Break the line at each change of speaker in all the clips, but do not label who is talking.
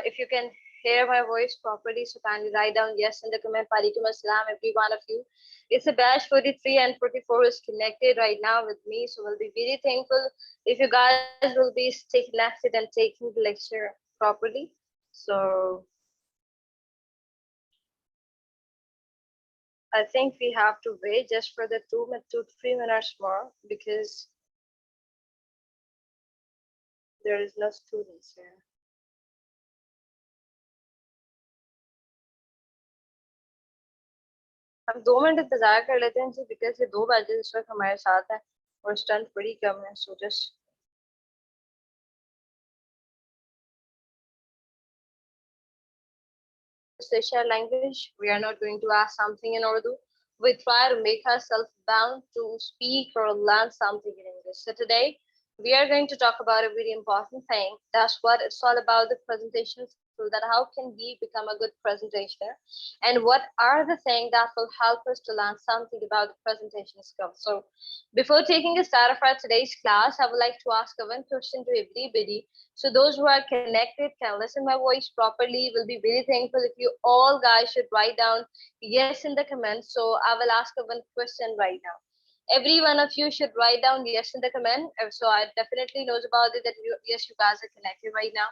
If you can hear my voice properly, so kindly write down yes in the comment. Parikum Assalam, every one of you. It's a batch 43 and 44 is connected right now with me, so we'll be very thankful if you guys will be stay connected and taking the lecture properly. So I think we have to wait just for the 2 to 3 minutes more because there is no students here. हम 2 minute इंतजार कर लेते हैं जी because ये 2 बजे इस वक्त हमारे साथ है और स्ट्रेंथ बड़ी कम है so just Share language. We are not going to ask something in Urdu. We try to make ourselves bound to speak or learn something in English. So today we are going to talk about a very important thing. That's what it's all about, the presentation skill, that how can we become a good presentationer and what are the things that will help us to learn something about the presentation skills. So before taking a start of our today's class, I would like to ask a one question to everybody. So those who are connected can listen my voice properly. Will be very thankful if you all guys should write down yes in the comments. So I will ask a one question right now. Every one of you should write down yes in the comment. So I definitely knows about it that yes, you guys are connected right now.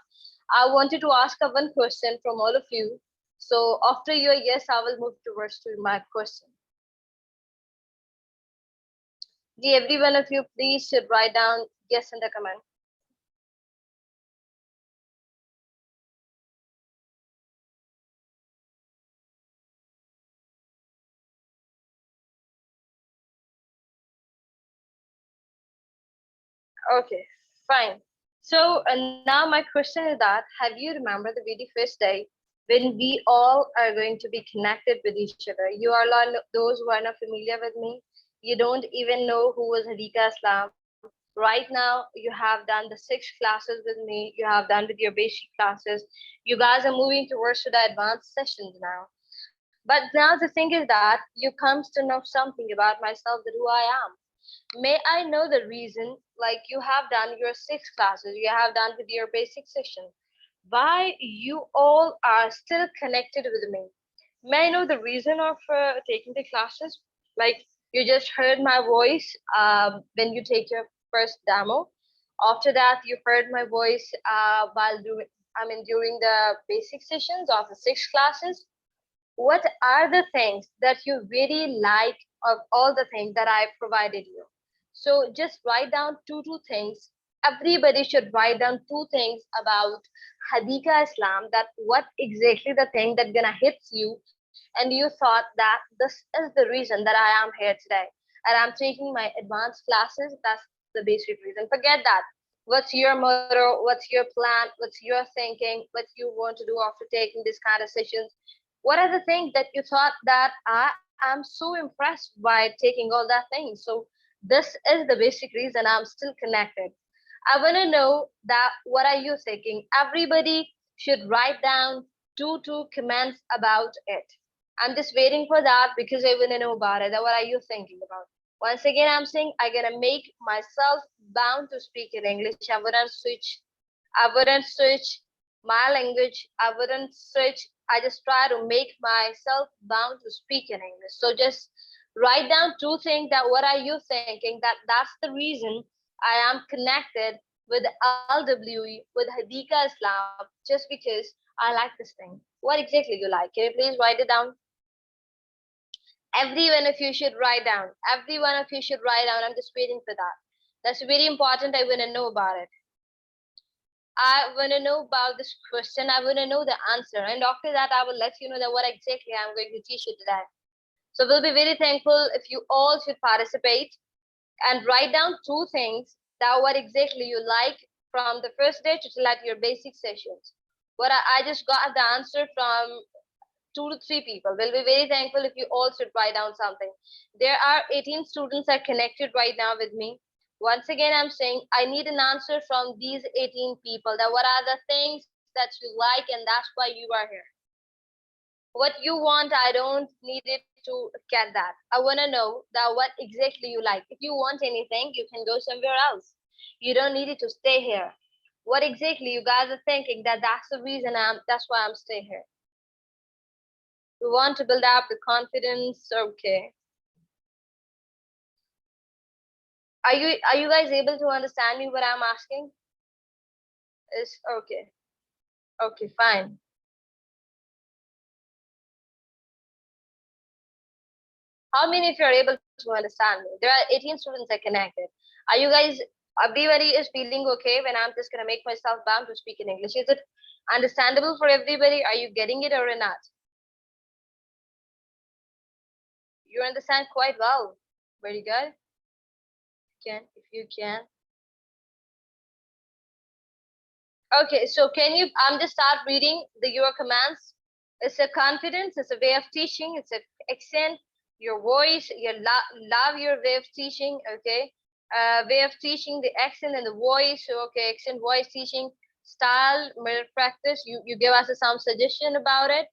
I wanted to ask a one question from all of you. So after your yes, I will move towards to my question. Every one of you, please should write down yes in the comment. Okay, fine. So now my question is that have you remember the very first day when we all are going to be connected with each other? You are those who are not familiar with me. You don't even know who was Hadiqa Islam. Right now, you have done the 6 classes with me. You have done with your basic classes. You guys are moving towards to the advanced sessions now. But now the thing is that you comes to know something about myself, that who I am. May I know the reason, like you have done your 6 classes, you have done with your basic section, why you all are still connected with me? May I know the reason of taking the classes? Like you just heard my voice when you take your first demo. After that, you heard my voice during the basic sessions of the 6 classes. What are the things that you really like of all the things that I provided you? So just write down two things. Everybody should write down 2 things about Hadiqa Islam, that what exactly the thing that gonna hit you and you thought that this is the reason that I am here today and I'm taking my advanced classes. That's the basic reason. Forget that. What's your motto? What's your plan? What's your thinking? What you want to do after taking this kind of sessions? What are the things that you thought that I am so impressed by taking all that thing? So this is the basic reason I'm still connected. I want to know that what are you thinking? Everybody should write down two comments about it. I'm just waiting for that because I want to know about it. That what are you thinking about? Once again, I'm saying I'm gonna make myself bound to speak in English. I wouldn't switch my language. I wouldn't switch. I just try to make myself bound to speak in English. So just write down 2 things that what are you thinking, that's the reason I am connected with LWE, with Hadiqa Islam, just because I like this thing. What exactly you like? Can you please write it down? Every one of you should write down. Every one of you should write down. I'm just waiting for that. That's very important. I want to know about it. I want to know about this question. I want to know the answer. And after that, I will let you know that what exactly I'm going to teach you today. So we'll be very thankful if you all should participate and write down 2 things that what exactly you like from the first day to till at your basic sessions. What I just got the answer from 2 to 3 people. We'll be very thankful if you all should write down something. There are 18 students are connected right now with me. Once again, I'm saying I need an answer from these 18 people that what are the things that you like and that's why you are here. What you want, I don't need it to get that. I want to know that what exactly you like. If you want anything, you can go somewhere else. You don't need it to stay here. What exactly you guys are thinking that that's the reason that's why I'm staying here. We want to build up the confidence. Okay. Are you guys able to understand me what I'm asking? Is okay. Okay, fine. How many of you are able to understand me? There are 18 students that connected. Are you guys, everybody is feeling okay when I'm just gonna make myself bound to speak in English? Is it understandable for everybody? Are you getting it or not? You understand quite well. Very good. If you can. Okay, so can you, I'm just start reading your commands. It's a confidence, it's a way of teaching, it's a accent, your voice, your love your way of teaching, okay? Way of teaching, the accent and the voice, okay, accent, voice, teaching, style, mirror practice. You give us some suggestion about it.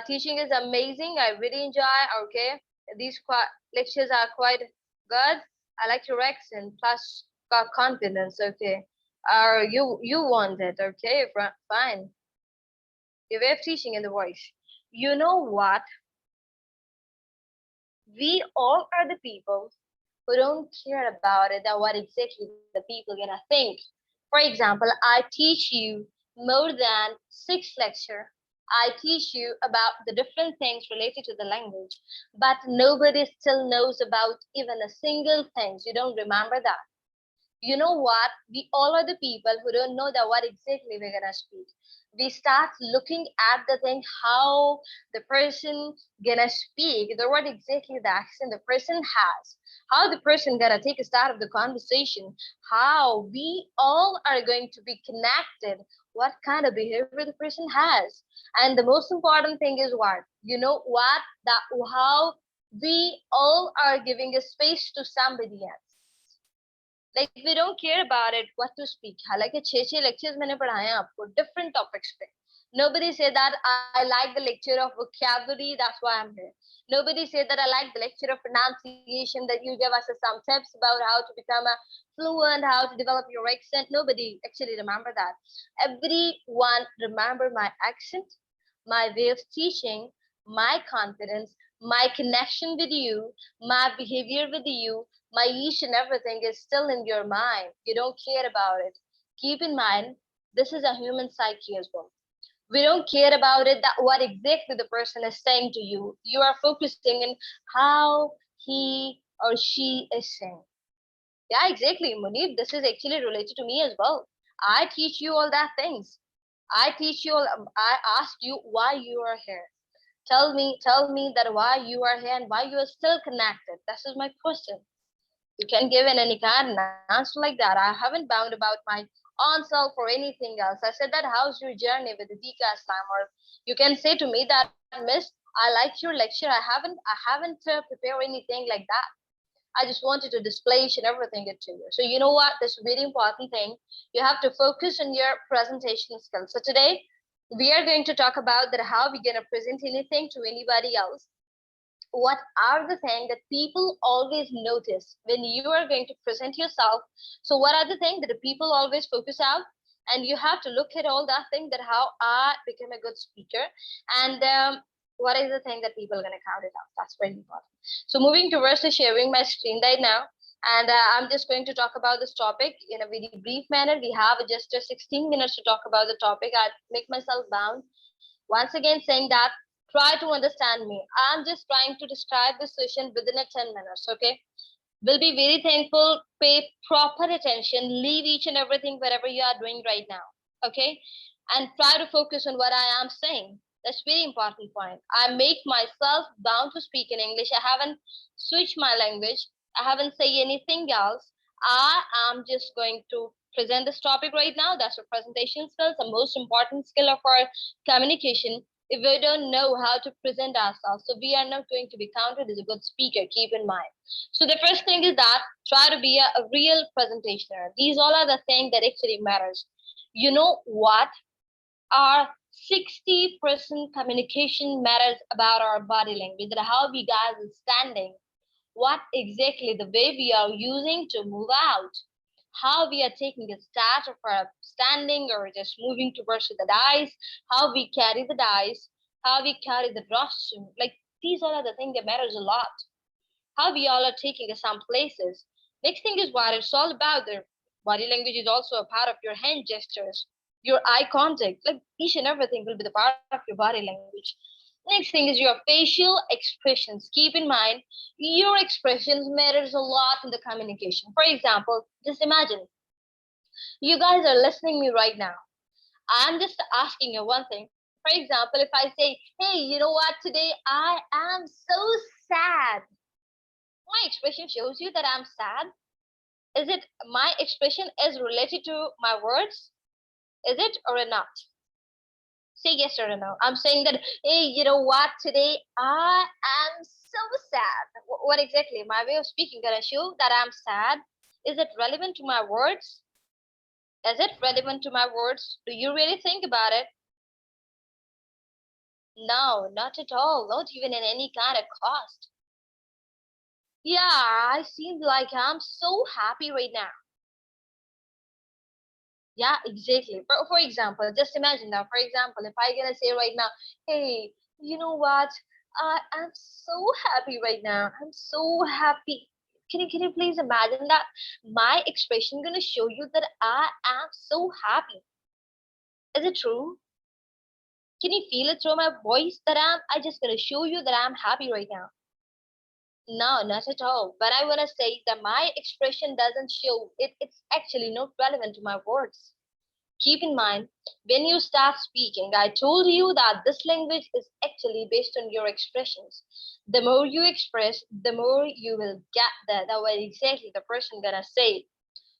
Teaching is amazing. I really enjoy, okay? These lectures are quite good. I like your accent, plus got confidence, okay? You want it, okay? Fine. Your way of teaching in the voice. You know what? We all are the people who don't care about it, that what exactly the people gonna think. For example, I teach you more than 6 lecture. I teach you about the different things related to the language, but nobody still knows about even a single thing. You don't remember that. You know what? We all are the people who don't know that what exactly we're gonna speak. We start looking at the thing how the person gonna speak, the what exactly the accent the person has, how the person gonna take a start of the conversation, how we all are going to be connected, what kind of behavior the person has. And the most important thing is what? You know what? That how we all are giving a space to somebody else. Like we don't care about it what to speak. हालांकि 6 lectures मैंने पढ़ाए हैं आपको different topics पे. Nobody said that I like the lecture of vocabulary, that's why I'm here. Nobody said that I like the lecture of pronunciation, that you give us some tips about how to become a fluent, how to develop your accent. Nobody actually remember that. Everyone remember my accent, my way of teaching, my confidence, my connection with you, my behavior with you, my each and everything is still in your mind. You don't care about it. Keep in mind, this is a human psyche as well. We don't care about it, that what exactly the person is saying to you. You are focusing on how he or she is saying. Yeah, exactly, Munib. This is actually related to me as well. I teach you all that things. I teach you all, I ask you why you are here. Tell me that why you are here and why you are still connected. This is my question. You can give in any kind of answer like that. I haven't bound about my own self or anything else. I said that how's your journey with the Hadiqa Islam, or you can say to me that Miss, I like your lecture. I haven't prepared anything like that. I just wanted to display each and everything it to you. So you know what? This is a very important thing. You have to focus on your presentation skills. So today we are going to talk about that how we're gonna present anything to anybody else. What are the things that people always notice when you are going to present yourself? So what are the things that the people always focus out? And you have to look at all that thing, that how I become a good speaker, and what is the thing that people are going to count it out. That's very important. So moving towards the sharing my screen right now, and I'm just going to talk about this topic in a very brief manner. We have just 16 minutes to talk about the topic. I make myself bound once again saying that try to understand me. I'm just trying to describe this session within a 10 minutes, okay? We'll be very thankful. Pay proper attention. Leave each and everything wherever you are doing right now, okay? And try to focus on what I am saying. That's very important point. I make myself bound to speak in English. I haven't switched my language. I haven't said anything else. I am just going to present this topic right now. That's a presentation skills, the most important skill of our communication. If we don't know how to present ourselves, so we are not going to be counted as a good speaker. Keep in mind. So the first thing is that try to be a real presentationer. These all are the things that actually matters. You know what? Our 60% communication matters about our body language, that how we guys are standing, what exactly the way we are using to move out. how we are taking a start of our standing or just moving towards the dice, how we carry the dice, how we carry the rostrum. Like these all are the things that matters a lot. How we all are taking us some places. Next thing is what it's all about. The body language is also a part of your hand gestures, your eye contact. Like each and everything will be the part of your body language. Next thing is your facial expressions. Keep in mind, your expressions matters a lot in the communication. For example, just imagine you guys are listening me right now. I'm just asking you one thing. For example, if I say, hey, you know what, today I am so sad, my expression shows you that I'm sad. Is it my expression is related to my words? Is it or not? Say yes or no. I'm saying that, hey, you know what, today I am so sad. What exactly? My way of speaking gonna show that I'm sad. Is it relevant to my words? Is it relevant to my words? Do you really think about it? No, not at all. Not even in any kind of cost. Yeah, I seem like I'm so happy right now. Yeah, exactly. For example, just imagine now. For example, if I gonna say right now, hey, you know what? I'm so happy right now. I'm so happy. Can you please imagine that? My expression gonna show you that I am so happy. Is it true? Can you feel it through my voice that I just gonna show you that I'm happy right now? No, not at all. But I wanna say that my expression doesn't show it. It's actually not relevant to my words. Keep in mind, when you start speaking, I told you that this language is actually based on your expressions. The more you express, the more you will get that what exactly the person gonna say.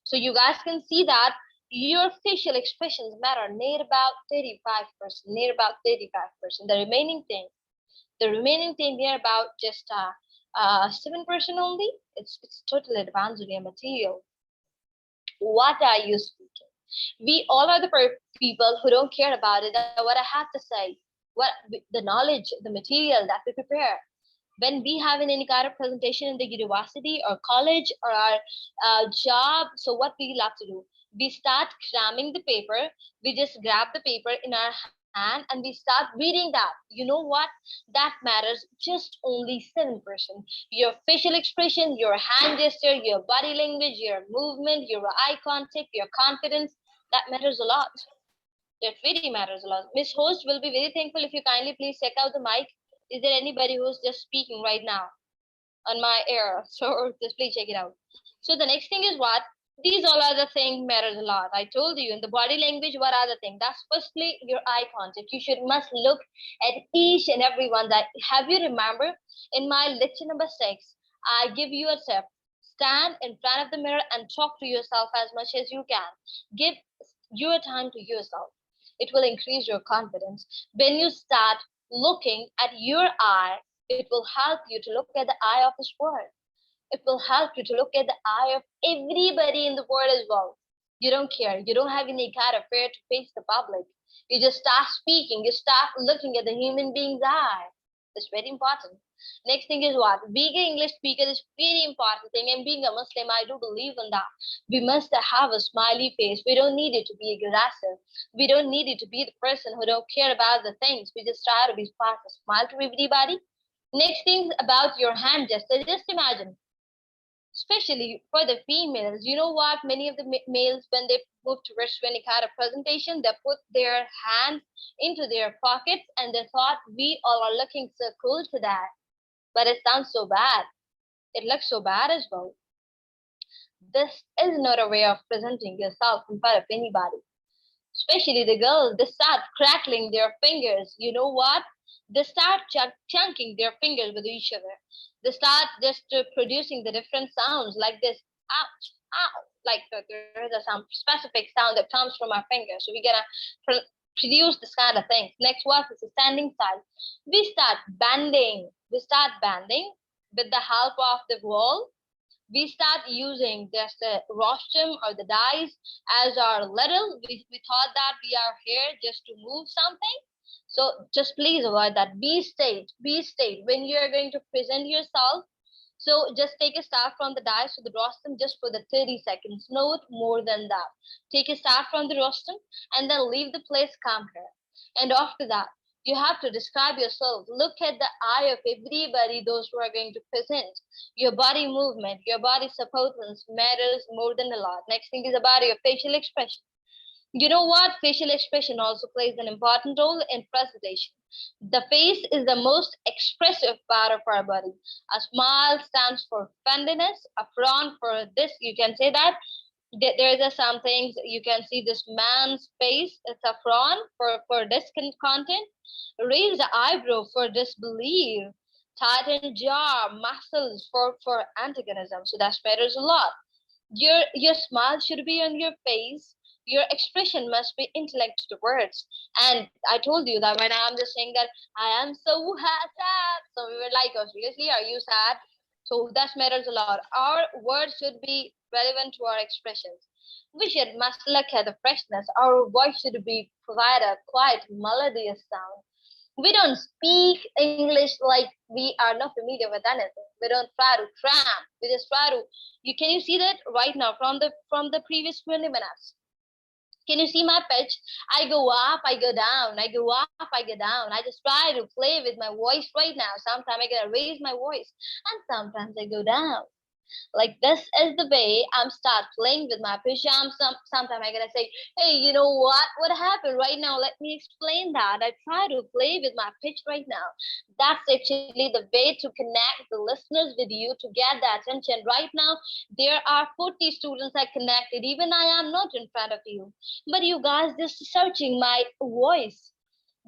So you guys can see that your facial expressions matter near about 35%, near about 35%. The remaining thing near about just 7% only. It's totally depends on your material. What are you speaking? We all are the people who don't care about it. That what I have to say, the knowledge, the material that we prepare. When we have in any kind of presentation in the university or college or our job, so what we love to do, we start cramming the paper. We just grab the paper in our hand and we start reading that. You know what? That matters just only 7%. Your facial expression, your hand gesture, your body language, your movement, your eye contact, your confidence, that matters a lot. That really matters a lot. Miss Host will be very thankful if you kindly please check out the mic. Is there anybody who's just speaking right now on my air? So just please check it out. So the next thing is what? These all other things matters a lot. I told you in the body language, what are the things? That's firstly your eye contact. You should must look at each and every one. That have you remember in my lecture number 6, I give you a tip. Stand in front of the mirror and talk to yourself as much as you can. Give your time to yourself. It will increase your confidence. When you start looking at your eye, it will help you to look at the eye of this world. It will help you to look at the eye of everybody in the world as well. You don't care. You don't have any kind of fear to face the public. You just start speaking. You start looking at the human being's eye. It's very important. Next thing is what? Being an English speaker is very important thing. And being a Muslim, I do believe in that. We must have a smiley face. We don't need it to be aggressive. We don't need it to be the person who don't care about the things. We just try to be smart and smile to everybody. Next thing about your hand gesture. Just imagine, especially for the females, you know what, many of the males when they move towards any kind of presentation, they put their hands into their pockets and they thought we all are looking so cool to that, but it sounds so bad. It looks so bad as well. This is not a way of presenting yourself in front of anybody. Especially the girls, they start crackling their fingers. You know what? They start chunking their fingers with each other. They start just producing the different sounds like this, ouch, ow. Like there is some specific sound that comes from our fingers. So we're gonna produce this kind of things. Next one is the standing style. We start bending. We start bending with the help of the wall. We start using just the rostrum or the dice as our little. We thought that we are here just to move something. So just please avoid that. Be state. Be state. When you are going to present yourself, So just take a start from the dice to the rostrum just for the 30 seconds, not more than that. Take a start from the rostrum and then leave the place calm here. And after that, you have to describe yourself. Look at the eye of everybody, those who are going to present. Your body movement, your body supportance matters more than a lot. Next thing is about your facial expression. You know what? Facial expression also plays an important role in presentation. The face is the most expressive part of our body. A smile stands for friendliness, a frown for this, you can say that. There's some things you can see this man's face, it's a frown for discontent, raised eyebrow for disbelief, tightened jaw, muscles for antagonism. So that matters a lot. Your smile should be on your face. Your expression must be intellect to words. And I told you that when I'm just saying that I am so sad, so we were like, oh seriously, are you sad? So that matters a lot. Our words should be relevant to our expressions. We should must look at the freshness. Our voice should be provide a quiet melodious sound. We don't speak English like we are not familiar with anything. We don't try to cram. We just try to. You can you see that right now from the previous 20 minutes? Can you see my pitch? I go up, I go down, I go up, I go down. I just try to play with my voice right now. Sometimes I gotta raise my voice, and sometimes I go down. Like this is the way I'm start playing with my pajamas. Sometimes I gotta say, hey, you know what? What happened right now? Let me explain that. I try to play with my pitch right now. That's actually the way to connect the listeners with you to get the attention. Right now, there are 40 students I connected. Even I am not in front of you, but you guys just searching my voice.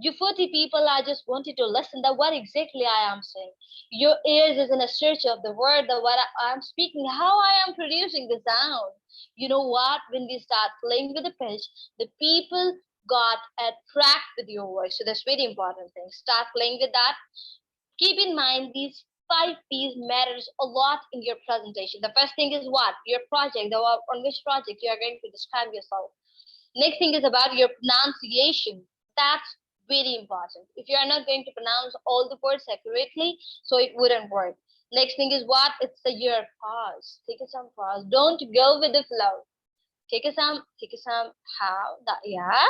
You 40 people I just wanted to listen that what exactly I am saying. Your ears is in a search of the word that what I'm speaking, how I am producing the sound. You know what? When we start playing with the pitch, the people got attract with your voice. So that's very important thing. Start playing with that. Keep in mind these 5 P's matters a lot in your presentation. The first thing is what? Your project, on which project you are going to describe yourself. Next thing is about your pronunciation. That's very important. If you are not going to pronounce all the words accurately, so it wouldn't work. Next thing is what? It's your pause. Take some pause. Don't go with the flow. Take some how that yeah.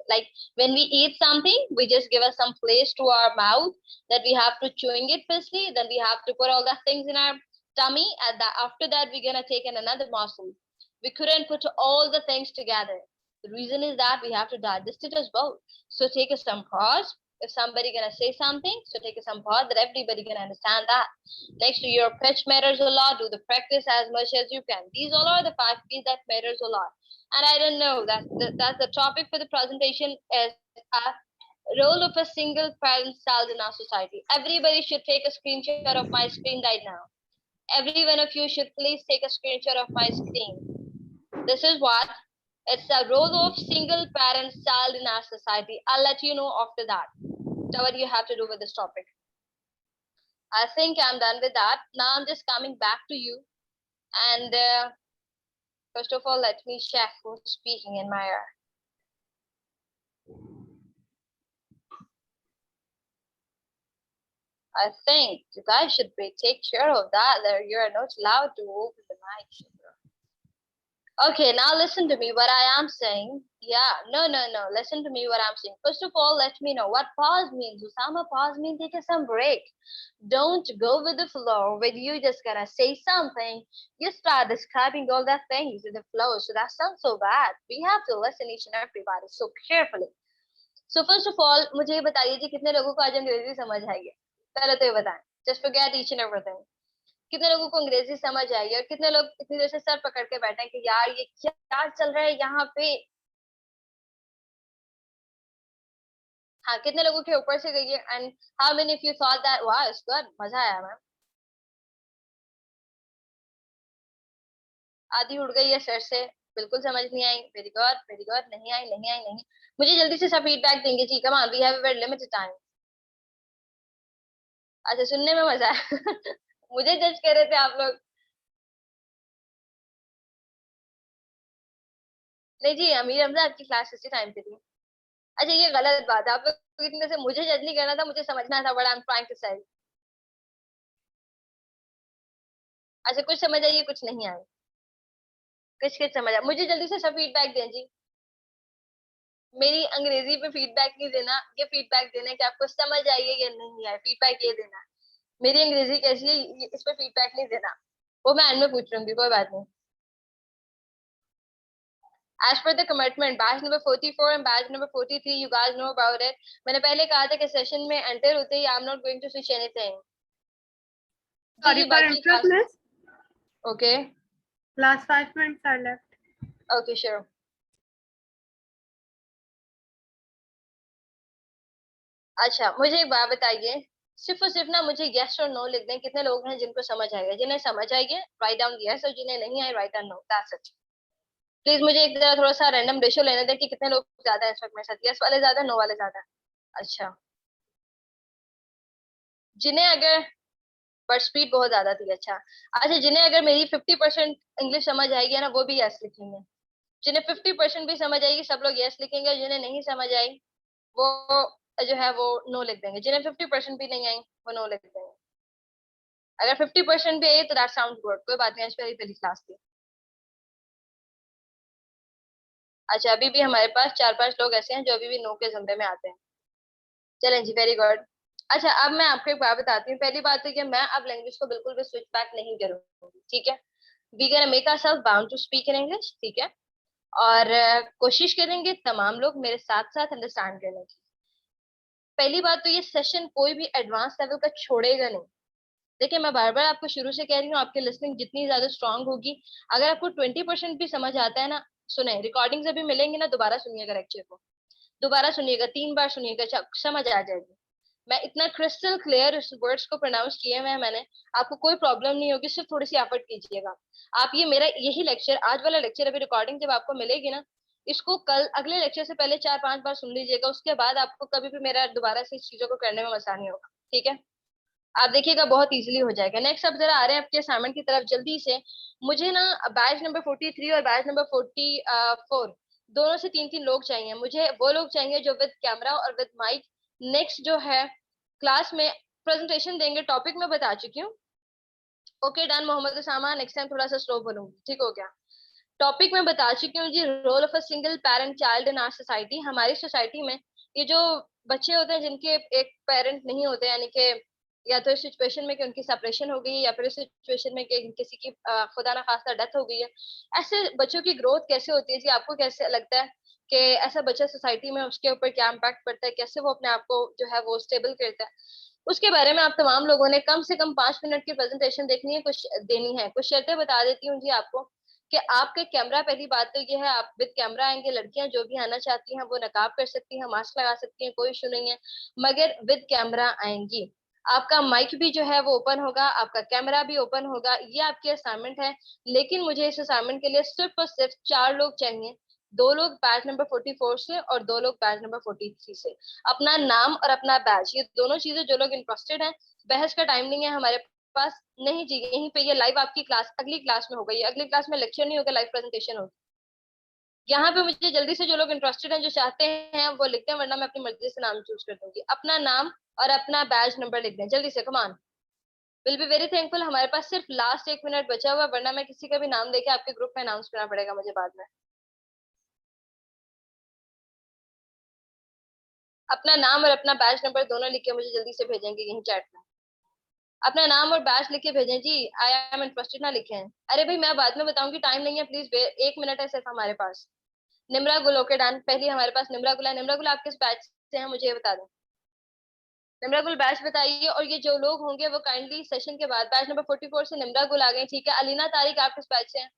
Like when we eat something, we just give us some place to our mouth that we have to chewing it firstly, then we have to put all the things in our tummy, and after that we're gonna take in another morsel. We couldn't put all the things together. The reason is that we have to digest it as well. So take some pause. If somebody gonna say something, so take some pause that everybody can understand that. Next to your pitch matters a lot. Do the practice as much as you can. These all are the 5 P's that matters a lot. And I don't know that's the topic for the presentation is a role of a single parent child in our society. Everybody should take a screenshot of my screen right now. Every one of you should please take a screenshot of my screen. This is what it's a role of single parent child in our society. I'll let you know after that. So what you have to do with this topic. I think I'm done with that. Now I'm just coming back to you. And first of all, let me check who's speaking in my ear. I think you guys should take care of that. That you are not allowed to open the mic. Okay, now listen to me what I am saying. Yeah, no. Listen to me what I'm saying. First of all, let me know what pause means. Usama, pause means take some break. Don't go with the flow when you just gonna say something. You start describing all the things with the flow. So that sounds so bad. We have to listen each and everybody so carefully. So first of all, मुझे ये बताइए कि कितने लोगों को आज अंग्रेजी समझ आई है? पहले तो ये बताएं. Just forget each and everything. कितने लोगों को अंग्रेजी समझ आई और कितने लोग इतनी देर से सर पकड़ के बैठे हैं कि यार ये क्या चल रहा है यहाँ पे. हाँ, कितने लोगों के ऊपर से गई है and how many of you thought that wow it's good, मजा आया मैम. आधी उड़ गई है सर से, बिल्कुल समझ नहीं आई. Very good. नहीं. मुझे जल्दी से सब फीडबैक देंगे जी. Come on, we have a very limited time. अच्छा, सुनने में मजा आया. मुझे जज कर रहे थे आप लोग. नहीं जी, अमीर हमजा आपकी क्लास इसी टाइम पे थी. अच्छा, ये गलत बात है. आप लोग इतने से मुझे जज नहीं करना था, मुझे समझना था what I am trying to say. अच्छा, कुछ समझ आई, कुछ नहीं आई, कुछ कुछ समझ आया। मुझे जल्दी से सब फीडबैक दें जी। मेरी अंग्रेजी पे फीडबैक नहीं देना, ये फीडबैक देना है कि आपको समझ आई है या नहीं आई, फीडबैक ये देना है। मेरी अंग्रेजी कैसी है इस पे फीडबैक नहीं देना, वो मैं एंड में पूछ लूंगी, कोई बात नहीं। As per the commitment, batch number 44 and batch number 43, you guys know about it. मैंने पहले कहा था कि सेशन में एंटर होते ही I'm not going to switch anything. जी जी,
Sorry for
बाकी
interrupt,
class.
miss.
Okay
Last 5 minutes are left.
Okay sure. अच्छा, मुझे एक बात बताइए, सिर्फ और सिर्फ ना मुझे यस और नो लिख दें, कितने लोग हैं जिनको समझ आएगा। जिन्हें समझ आएगी राइट डाउन यस, और जिन्हें नहीं आए write down no, that's it. Please मुझे एक जरा थोड़ा सा रैंडम रेशियो लेने दें कि कितने लोग ज्यादा है इस वक्त मेरे साथ, यस वाले ज्यादा, नो वाले ज्यादा। अच्छा, जिन्हें अगर, पर स्पीड बहुत ज्यादा थी। अच्छा अच्छा, जिन्हें अगर मेरी 50% इंग्लिश समझ आएगी ना, वो भी यस लिखेंगे। जिन्हें 50% भी समझ आएगी सब लोग यस लिखेंगे, और जिन्हें नहीं समझ आई वो जो है वो नो लिख देंगे। जिन्हें 50% भी नहीं आई वो नो लिख देंगे। अगर 50% भी आई तो दैट साउंड गुड, कोई बात नहीं, आज पहली पहली क्लास थी। अच्छा, अभी भी हमारे पास 4-5 लोग ऐसे हैं जो अभी भी नो के जुमरे में आते हैं। चलें जी, वेरी गुड। अच्छा, अब मैं आपको एक बात बताती हूँ। पहली बात है कि मैं अब लैंग्वेज को बिल्कुल भी स्विच बैक नहीं करूंगी, ठीक है। We can make ourselves bound to speak in English, ठीक है। और कोशिश करेंगे तमाम लोग मेरे साथ साथ अंडरस्टैंड करने की। पहली बात तो ये सेशन कोई भी एडवांस लेवल का छोड़ेगा नहीं। देखिए, मैं बार बार आपको शुरू से कह रही हूँ, आपकी लिसनिंग जितनी ज्यादा स्ट्रांग होगी, अगर आपको 20% भी समझ आता है ना, सुने रिकॉर्डिंग से भी मिलेंगे ना, दोबारा सुनिएगा लेक्चर को, दोबारा सुनिएगा, 3 बार सुनिएगा, समझ आ जाएगी। मैं इतना क्रिस्टल क्लियर इस वर्ड्स को प्रोनाउंस किए हुए हैं मैंने, आपको कोई प्रॉब्लम नहीं होगी, सिर्फ थोड़ी सी एफर्ट कीजिएगा। आप ये मेरा यही लेक्चर, आज वाला लेक्चर, अभी रिकॉर्डिंग जब आपको मिलेगी ना, इसको कल अगले लेक्चर से पहले 4-5 बार सुन लीजिएगा, उसके बाद आपको कभी भी मेरा दोबारा से इस चीजों को करने में मजा नहीं होगा, ठीक है। आप देखिएगा बहुत इजीली हो जाएगा। नेक्स्ट अब जरा आ रहे हैं आपके असाइनमेंट की तरफ जल्दी से। मुझे ना बैच नंबर 43 और बैच नंबर 44 दोनों से 3-3 लोग चाहिए। मुझे वो लोग चाहिए जो विद कैमरा और विद माइक नेक्स्ट जो है क्लास में प्रेजेंटेशन देंगे। टॉपिक मैं बता चुकी हूँ। Okay done Mohammad Usama, next time थोड़ा सा स्लो बोलूंगी, ठीक हो गया। टॉपिक मैं बता चुकी हूँ जी, role of a single parent child in our society. हमारी सोसाइटी में ये जो बच्चे होते हैं जिनके एक पेरेंट नहीं होते, यानी कि या तो इस सिचुएशन में कि उनकी सेपरेशन हो गई है, या फिर इस सिचुएशन में कि किसी की खुदा ना खास्ता डेथ हो गई है, ऐसे बच्चों की ग्रोथ कैसे होती है जी? आपको कैसे लगता है कि ऐसा बच्चा सोसाइटी में उसके ऊपर क्या इम्पैक्ट पड़ता है, कैसे वो अपने आप को जो है वो स्टेबल करता है? उसके बारे में आप तमाम लोगों ने कम से कम 5 मिनट की प्रेजेंटेशन देखनी है, कुछ देनी है। कुछ शर्तें बता देती हूँ जी आपको कि आपके कैमरा, पहली बात तो ये है आप विद कैमरा आएंगे। लड़कियां जो भी आना चाहती हैं वो नकाब कर सकती हैं, मास्क लगा सकती हैं, कोई इशू नहीं है, मगर विद कैमरा आएंगी। आपका माइक भी जो है वो ओपन होगा, आपका कैमरा भी ओपन होगा। ये आपकी असाइनमेंट है, लेकिन मुझे इस असाइनमेंट के लिए सिर्फ और सिर्फ 4 लोग चाहिए। 2 लोग बैच नंबर 44 से और 2 लोग बैच नंबर 43 से। अपना नाम और अपना बैच, ये दोनों चीजें जो लोग इंटरेस्टेड हैं। बहस का टाइम नहीं है हमारे पास, नहीं जी, यहीं पे ये लाइव आपकी क्लास अगली क्लास में होगा। ये अगली क्लास में लेक्चर नहीं होगा, लाइव प्रेजेंटेशन होगी। यहाँ पे मुझे जल्दी से जो लोग इंटरेस्टेड हैं, जो चाहते हैं वो लिखते हैं, वरना मैं अपनी मर्जी से नाम चूज कर दूंगी। अपना नाम और अपना बैच नंबर लिख दें जल्दी से, come on. Will be very thankful. हमारे पास सिर्फ लास्ट 1 मिनट बचा हुआ, वरना मैं किसी का भी नाम लेके आपके ग्रुप में अनाउंस करना पड़ेगा मुझे बाद में। अपना नाम और अपना बैच नंबर दोनों लिख के मुझे जल्दी से भेजेंगे यहीं चैट में। अपना नाम और बैच लिख के भेजें जी, आई एम इंटरेस्टेड ना लिखें। अरे भाई मैं बाद में बताऊंगी, टाइम नहीं है, प्लीज 1 मिनट है सिर्फ हमारे पास। निम्रा गुल, ओके डन। पहली हमारे पास निम्रा गुल है। निम्रा गुल, आप किस बैच से हैं मुझे ये बता दें। निम्रा गुल बैच बताइए, और ये जो लोग होंगे वो काइंडली सेशन के बाद, बैच नंबर 44 से निम्रा गुल आ गए, ठीक है। अलीना तारिक, आप किस बैच से हैं।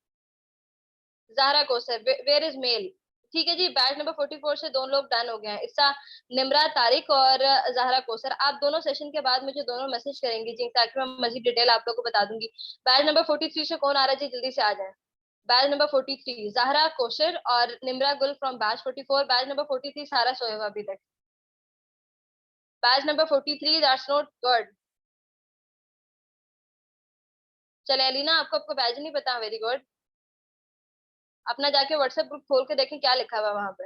Zahra Kausar, where is mail, ठीक है जी। बैच नंबर 44 से 2 लोग डन हो गए हैं, इसका निम्रा तारिक और ज़हरा कौसर। आप दोनों सेशन के बाद मुझे दोनों मैसेज करेंगी जी, ताकि मैं मजीद डिटेल आप लोगों को बता दूंगी। बैच नंबर 43 से कौन आ रहा है जी, जल्दी से आ जाए। बैच नंबर 43 ज़हरा कौसर और निम्रा गुल फ्रॉम बैच 44। बैच नंबर 43 सारा सोया हुआ अभी तक। Batch number 43, that's not good. चले अलीना, आपको आपको बैच नहीं पता, वेरी गुड। अपना जाके व्हाट्सएप ग्रुप खोल के देखें क्या लिखा हुआ वहां पे।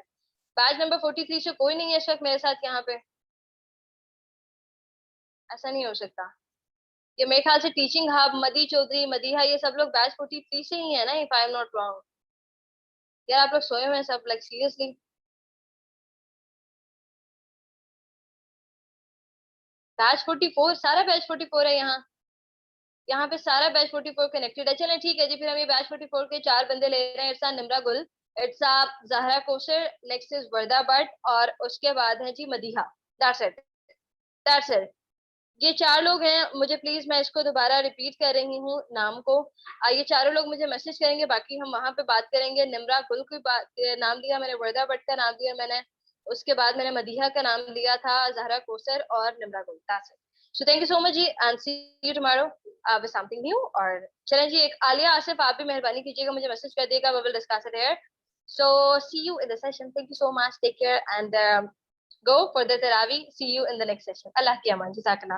बैच नंबर 43 से कोई नहीं है इस वक्त मेरे साथ यहाँ पे, ऐसा नहीं हो सकता। ये मेरे ख्याल से टीचिंग हब, मदी चौधरी, मदीहा, ये सब लोग बैच 43 से ही है ना, if I am not wrong. यार आप लोग सोए हुए हैं सब, लाइक सीरियसली। बैच 44, सारा बैच 44 है यहाँ। यहाँ पे सारा बैच 44 कनेक्टेड है। चलें ठीक है जी, फिर हम ये बैच 44 के 4 बंदे ले रहे हैं। It's Nimra Gul, it's Zahra Kausar, next is Warda Bhatt, और उसके बाद है जी Madiha. That's it, that's it. ये 4 लोग हैं। मुझे प्लीज, मैं इसको दोबारा रिपीट कर रही हूँ नाम को। ये चारों लोग मुझे मैसेज करेंगे, बाकी हम वहां पे बात करेंगे। निम्रा गुल की बात नाम लिया मैंने, वर्दा भट्ट का नाम लिया मैंने, उसके बाद मैंने मदीहा का नाम लिया था, जहरा कोसर और Nimra Gul. That's it. So thank you so much जी, and see you tomorrow with something new. और चलें जी, एक आलिया आसिफ, आप भी मेहरबानी कीजिएगा, मुझे मैसेज कर दिएगा, we will discuss it here. So see you in the session, thank you so much, take care and go for the taraweeh. See you in the next session. Allah ki aman, jazakallah.